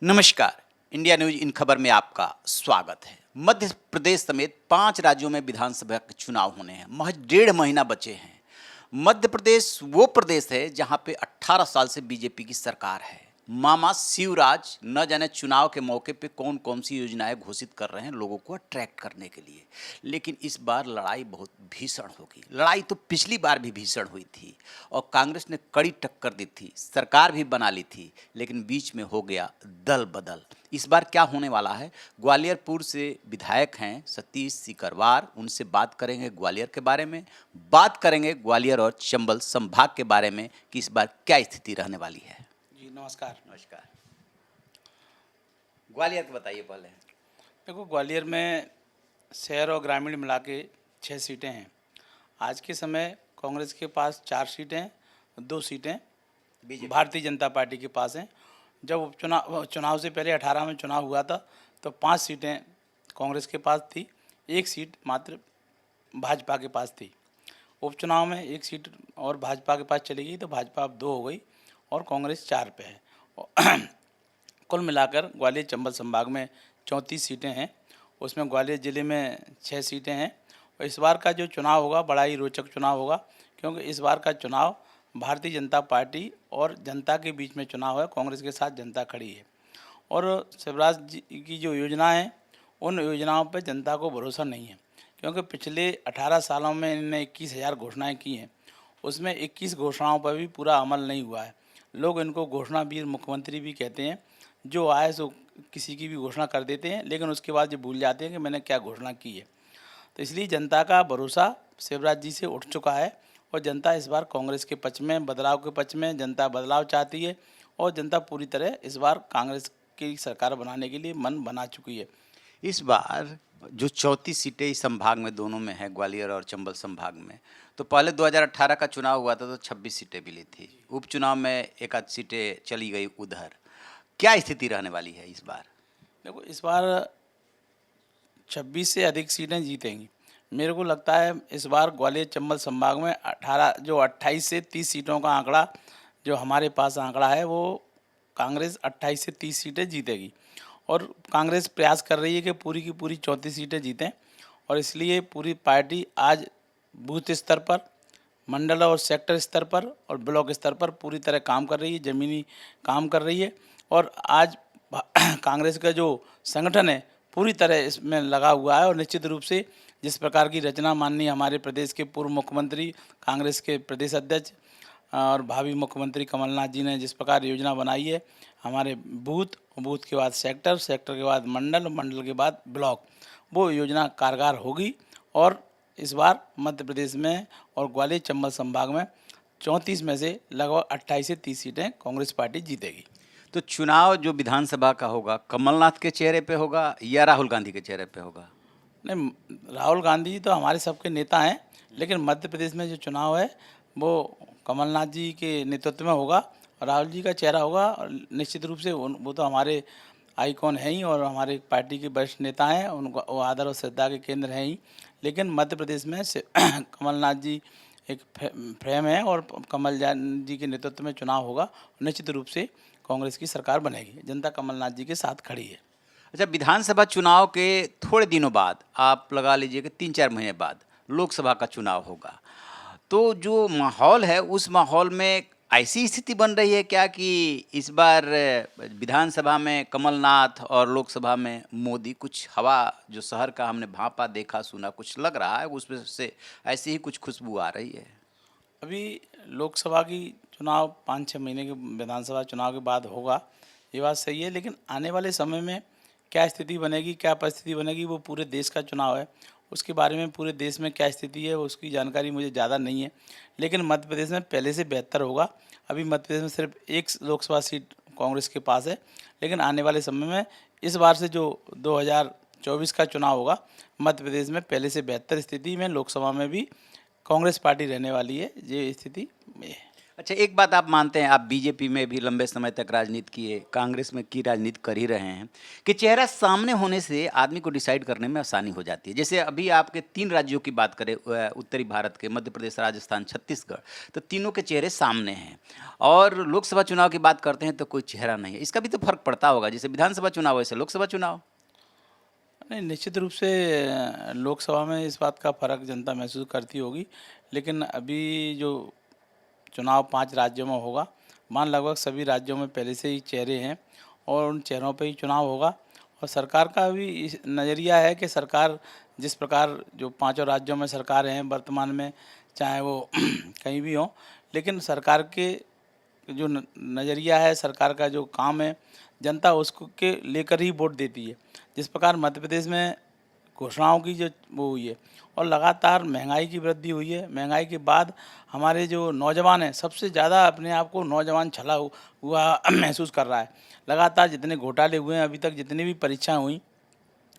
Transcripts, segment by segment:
नमस्कार। India news in खबर में आपका स्वागत है। मध्य प्रदेश समेत 5 राज्यों में विधानसभा के चुनाव होने हैं। महज 1.5 महीना बचे हैं। मध्य प्रदेश वो प्रदेश है जहां पे 18 साल से बीजेपी की सरकार है। मामा शिवराज न जाने चुनाव के मौके पे कौन कौन सी योजनाएं घोषित कर रहे हैं लोगों को अट्रैक्ट करने के लिए। लेकिन इस बार लड़ाई बहुत भीषण होगी। लड़ाई तो पिछली बार भी भीषण हुई थी और कांग्रेस ने कड़ी टक्कर दी थी, सरकार भी बना ली थी, लेकिन बीच में हो गया दल बदल। इस बार क्या होने वाला है? ग्वालियरपुर से विधायक हैं सतीश सिकरवार, उनसे बात करेंगे ग्वालियर के बारे में, बात करेंगे ग्वालियर और चंबल संभाग के बारे में कि इस बार क्या स्थिति रहने वाली है। जी नमस्कार। नमस्कार। ग्वालियर के बताइए पहले। देखो, ग्वालियर में शहर और ग्रामीण मिला के 6 सीटें हैं। आज के समय कांग्रेस के पास 4 सीटें, 2 सीटें भारतीय जनता पार्टी के पास हैं। जब चुनाव से पहले 18 में चुनाव हुआ था तो 5 सीटें कांग्रेस के पास थी, 1 सीट मात्र भाजपा के पास थी। उपचुनाव में 1 सीट और भाजपा के पास चली गई तो भाजपा अब 2 हो गई और कांग्रेस 4 पे है। कुल मिलाकर ग्वालियर चंबल संभाग में 34 सीटें हैं। उसमें ग्वालियर ज़िले में 6 सीटें हैं। और इस बार का जो चुनाव होगा बड़ा ही रोचक चुनाव होगा, क्योंकि इस बार का चुनाव भारतीय जनता पार्टी और जनता के बीच में चुनाव है। कांग्रेस के साथ जनता खड़ी है और शिवराज जी की जो योजना है उन योजनाओं पर जनता को भरोसा नहीं है, क्योंकि पिछले 18 सालों में इन्होंने 21,000 घोषणाएँ की हैं। उसमें 21 घोषणाओं पर भी पूरा अमल नहीं हुआ है। लोग इनको घोषणा वीर मुख्यमंत्री भी कहते हैं। जो आए सो किसी की भी घोषणा कर देते हैं, लेकिन उसके बाद ये भूल जाते हैं कि मैंने क्या घोषणा की है। तो इसलिए जनता का भरोसा शिवराज जी से उठ चुका है और जनता इस बार कांग्रेस के पक्ष में, बदलाव के पक्ष में, जनता बदलाव चाहती है और जनता पूरी तरह इस बार कांग्रेस की सरकार बनाने के लिए मन बना चुकी है। इस बार जो 34 सीटें इस संभाग में दोनों में है, ग्वालियर और चंबल संभाग में, तो पहले 2018 का चुनाव हुआ था तो 26 सीटें मिली थी। उपचुनाव में एक आध सीटें चली गई उधर। क्या स्थिति रहने वाली है इस बार? देखो, इस बार 26 से अधिक सीटें जीतेंगी। मेरे को लगता है इस बार ग्वालियर चंबल संभाग में 28 से 30 सीटों का आंकड़ा जो हमारे पास आंकड़ा है वो कांग्रेस 28 से 30 सीटें जीतेगी। और कांग्रेस प्रयास कर रही है कि पूरी की पूरी 34 सीटें जीतें और इसलिए पूरी पार्टी आज बूथ स्तर पर, मंडल और सेक्टर स्तर पर और ब्लॉक स्तर पर पूरी तरह काम कर रही है, ज़मीनी काम कर रही है। और आज कांग्रेस का जो संगठन है पूरी तरह इसमें लगा हुआ है और निश्चित रूप से जिस प्रकार की रचना माननीय हमारे प्रदेश के पूर्व मुख्यमंत्री, कांग्रेस के प्रदेश अध्यक्ष और भावी मुख्यमंत्री कमलनाथ जी ने जिस प्रकार योजना बनाई है, हमारे बूथ, बूथ के बाद सेक्टर, सेक्टर के बाद मंडल, मंडल के बाद ब्लॉक, वो योजना कारगर होगी। और इस बार मध्य प्रदेश में और ग्वालियर चंबल संभाग में 34 में से लगभग 28 से 30 सीटें कांग्रेस पार्टी जीतेगी। तो चुनाव जो विधानसभा का होगा, कमलनाथ के चेहरे पे होगा या राहुल गांधी के चेहरे पे होगा? नहीं, राहुल गांधी जी तो हमारे सबके नेता हैं, लेकिन मध्य प्रदेश में जो चुनाव है वो कमलनाथ जी के नेतृत्व में होगा। राहुल जी का चेहरा होगा और निश्चित रूप से वो तो हमारे आइकॉन हैं ही और हमारे पार्टी के वरिष्ठ नेता हैं, उनको वो आदर और श्रद्धा के केंद्र हैं ही। लेकिन मध्य प्रदेश में से कमलनाथ जी एक फ्रेम है और कमल जी के नेतृत्व में चुनाव होगा। निश्चित रूप से कांग्रेस की सरकार बनेगी। जनता कमलनाथ जी के साथ खड़ी है। अच्छा, विधानसभा चुनाव के थोड़े दिनों बाद, आप लगा लीजिए कि 3-4 महीने बाद लोकसभा का चुनाव होगा, तो जो माहौल है उस माहौल में ऐसी स्थिति बन रही है क्या कि इस बार विधानसभा में कमलनाथ और लोकसभा में मोदी? कुछ हवा जो शहर का हमने भांपा, देखा, सुना, कुछ लग रहा है उसमें से ऐसी ही कुछ खुशबू आ रही है? अभी लोकसभा की चुनाव 5-6 महीने के विधानसभा चुनाव के बाद होगा, ये बात सही है। लेकिन आने वाले समय में क्या स्थिति बनेगी, क्या परिस्थिति बनेगी, वो पूरे देश का चुनाव है। उसके बारे में पूरे देश में क्या स्थिति है उसकी जानकारी मुझे ज़्यादा नहीं है। लेकिन मध्य प्रदेश में पहले से बेहतर होगा। अभी मध्य प्रदेश में सिर्फ 1 लोकसभा सीट कांग्रेस के पास है, लेकिन आने वाले समय में इस बार से जो 2024 का चुनाव होगा मध्य प्रदेश में पहले से बेहतर स्थिति में लोकसभा में भी कांग्रेस पार्टी रहने वाली है। ये स्थिति में है। अच्छा, एक बात आप मानते हैं, आप बीजेपी में भी लंबे समय तक राजनीति किए, कांग्रेस में की राजनीति कर ही रहे हैं, कि चेहरा सामने होने से आदमी को डिसाइड करने में आसानी हो जाती है। जैसे अभी आपके 3 राज्यों की बात करें, उत्तरी भारत के, मध्य प्रदेश, राजस्थान, छत्तीसगढ़, तो तीनों के चेहरे सामने हैं। और लोकसभा चुनाव की बात करते हैं तो कोई चेहरा नहीं है। इसका भी तो फर्क पड़ता होगा, जैसे विधानसभा चुनाव वैसे लोकसभा चुनाव। नहीं, निश्चित रूप से लोकसभा में इस बात का फ़र्क जनता महसूस करती होगी, लेकिन अभी जो चुनाव 5 राज्यों में होगा, मान लगभग सभी राज्यों में पहले से ही चेहरे हैं और उन चेहरों पे ही चुनाव होगा। और सरकार का भी इस नज़रिया है कि सरकार जिस प्रकार जो पांचों राज्यों में सरकार हैं वर्तमान में, चाहे वो कहीं भी हों, लेकिन सरकार के जो नज़रिया है, सरकार का जो काम है, जनता उसको के लेकर ही वोट देती है। जिस प्रकार मध्य प्रदेश में घोषणाओं की जो वो हुई है और लगातार महंगाई की वृद्धि हुई है, महंगाई के बाद हमारे जो नौजवान हैं सबसे ज़्यादा अपने आप को नौजवान छला हुआ महसूस कर रहा है। लगातार जितने घोटाले हुए हैं, अभी तक जितनी भी परीक्षाएं हुई,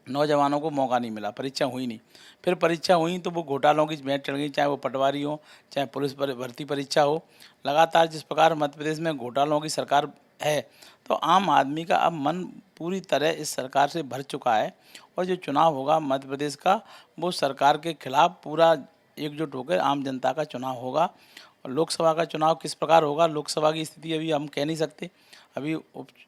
नौजवानों को मौका नहीं मिला, परीक्षा हुई नहीं। फिर परीक्षा हुई तो वो घोटालों की भेंट चढ़ गई, चाहे वो पटवारी हो, चाहे पुलिस भर्ती परीक्षा हो। लगातार जिस प्रकार मध्य प्रदेश में घोटालों की सरकार है, तो आम आदमी का अब मन पूरी तरह इस सरकार से भर चुका है। और जो चुनाव होगा मध्य प्रदेश का, वो सरकार के खिलाफ पूरा एकजुट होकर आम जनता का चुनाव होगा। और लोकसभा का चुनाव किस प्रकार होगा, लोकसभा की स्थिति अभी हम कह नहीं सकते। अभी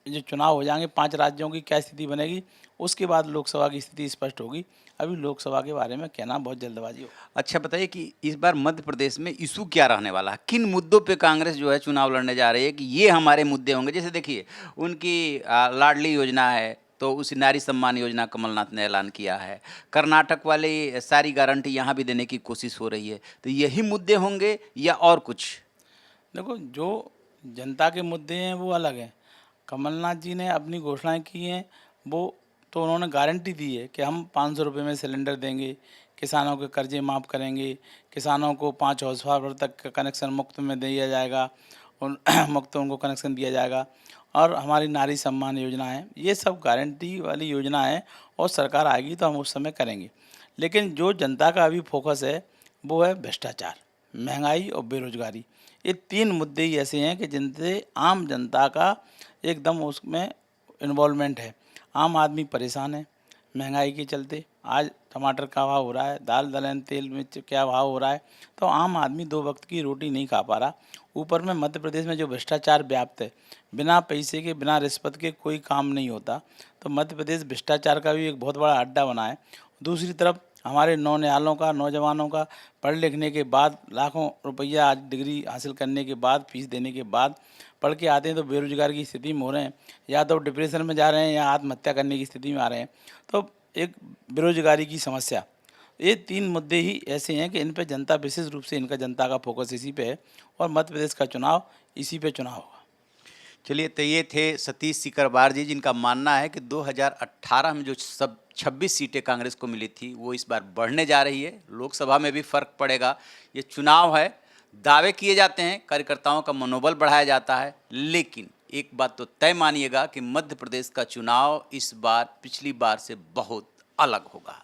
जो चुनाव हो जाएंगे 5 राज्यों की क्या स्थिति बनेगी, उसके बाद लोकसभा की स्थिति स्पष्ट होगी। अभी लोकसभा के बारे में कहना बहुत जल्दबाजी हो। अच्छा बताइए कि इस बार मध्य प्रदेश में इशू क्या रहने वाला है, किन मुद्दों पे कांग्रेस जो है चुनाव लड़ने जा रही है कि ये हमारे मुद्दे होंगे। जैसे देखिए, उनकी लाडली योजना है, तो उस नारी सम्मान योजना कमलनाथ ने ऐलान किया है। कर्नाटक वाली सारी गारंटी यहाँ भी देने की कोशिश हो रही है। तो यही मुद्दे होंगे या और कुछ? देखो, जो जनता के मुद्दे हैं वो अलग हैं। कमलनाथ जी ने अपनी घोषणाएं की हैं, वो तो उन्होंने गारंटी दी है कि हम 500 रुपये में सिलेंडर देंगे, किसानों के कर्जे माफ़ करेंगे, किसानों को 5 हॉर्स पावर तक का कनेक्शन मुफ्त में दिया जाएगा, उन मुफ्त उनको कनेक्शन दिया जाएगा। और हमारी नारी सम्मान योजना है, ये सब गारंटी वाली योजना है और सरकार आएगी तो हम उस समय करेंगे। लेकिन जो जनता का अभी फोकस है वो है भ्रष्टाचार, महंगाई और बेरोजगारी। ये 3 मुद्दे ही ऐसे हैं कि जिनसे आम जनता का एकदम उसमें इन्वॉल्वमेंट है। आम आदमी परेशान है महंगाई के चलते। आज टमाटर का भाव हो रहा है, दाल दलहन तेल में क्या भाव हो रहा है, तो आम आदमी 2 वक्त की रोटी नहीं खा पा रहा। ऊपर में मध्य प्रदेश में जो भ्रष्टाचार व्याप्त है, बिना पैसे के बिना रिश्वत के कोई काम नहीं होता, तो मध्य प्रदेश भ्रष्टाचार का भी एक बहुत बड़ा अड्डा बना है। दूसरी तरफ हमारे नौनिहालों का, नौजवानों का पढ़ लिखने के बाद लाखों रुपया, आज डिग्री हासिल करने के बाद, फीस देने के बाद पढ़ के आते हैं तो बेरोजगार की स्थिति में हो रहे हैं, या तो डिप्रेशन में जा रहे हैं या आत्महत्या करने की स्थिति में आ रहे हैं। तो एक बेरोजगारी की समस्या, ये 3 मुद्दे ही ऐसे हैं कि इन पे जनता विशेष रूप से, इनका जनता का फोकस इसी पे है और मध्य प्रदेश का चुनाव इसी पे चुनाव होगा। चलिए, तो ये थे सतीश सिकरवार जी, जिनका मानना है कि 2018 में जो सब 26 सीटें कांग्रेस को मिली थी वो इस बार बढ़ने जा रही है। लोकसभा में भी फर्क पड़ेगा। ये चुनाव है, दावे किए जाते हैं, कार्यकर्ताओं का मनोबल बढ़ाया जाता है, लेकिन एक बात तो तय मानिएगा कि मध्य प्रदेश का चुनाव इस बार पिछली बार से बहुत अलग होगा।